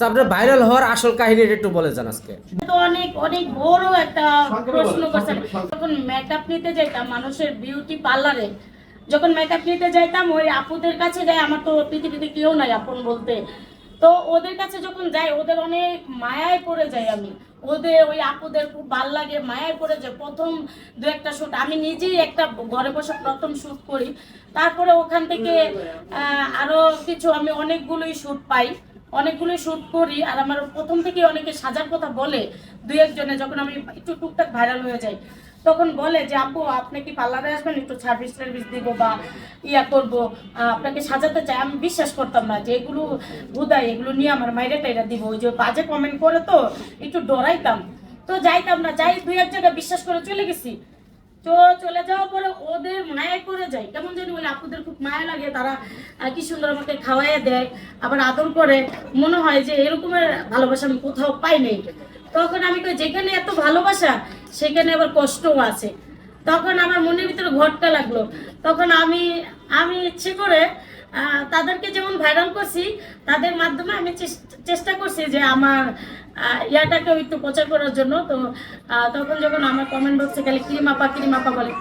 আপনার ভাইরাল হওয়ার আসল কাহিনীটা একটু বলে যান আজকে। তো অনেক অনেক বড় একটা প্রশ্ন করছেন। যখন মেকআপ নিতে যাইতাম মানুষের বিউটি পার্লারে, যখন মেকআপ নিতে যাইতাম ওই আপুদের কাছে যাই, আমার তো পৃথিবীতে কেউ নাই আপন বলতে। তো ওদের কাছে যখন যাই ওদের অনেক মায়ায় পড়ে যাই আমি, ওদের ওই আপুদের খুব ভাল লাগে, মায়ায় পড়ে যায়। প্রথম দু একটা শ্যুট আমি নিজেই একটা ঘরে বসে প্রথম শ্যুট করি, তারপরে ওখান থেকে আরো কিছু আমি অনেকগুলোই শ্যুট পাই, অনেকগুলোই শ্যুট করি। আর আমার প্রথম থেকে অনেকে সাজার কথা বলে, দুই একজনে যখন আমি একটু টুকটাক ভাইরাল হয়ে যাই তখন বলে যে আপু আপনি কি পার্লারে আসবেন, একটু সার্ভিস টার্ভিস দিব বা ইয়া করবো, আপনাকে সাজাতে চাই। আমি বিশ্বাস করতাম না যে এগুলো হুদাই, এগুলো নিয়ে আমার মাইরে টাইরা দিব, ওই যে বাজে কমেন্ট করে তো একটু ডরাইতাম, তো যাইতাম না। যাই দুই এক জায়গায় বিশ্বাস করে চলে গেছি। তো চলে যাওয়ার পরে ওদের মায়ায় করে যায়, কেমন জানি ওই আপুদের খুব মায়া লাগে। তারা কি সুন্দর আমাকে খাওয়াইয়া দেয়, আবার আদর করে। মনে হয় যে এরকমের ভালোবাসা আমি কোথাও পাই নাই। তখন আমি কই যেখানে এত ভালোবাসা সেখানে আবার কষ্টও আছে। তখন আমার মনের ভিতরে ঘরটা লাগলো। তখন আমি আমি ইচ্ছে করে তাদেরকে যেমন ভাইরাল করছি, তাদের মাধ্যমে আমি চেষ্টা করছি যে আমার ইয়াটাকেও একটু প্রচার করার জন্য। তো তখন যখন আমার কমেন্ট বক্সে খালি ক্রিম আপা বলে,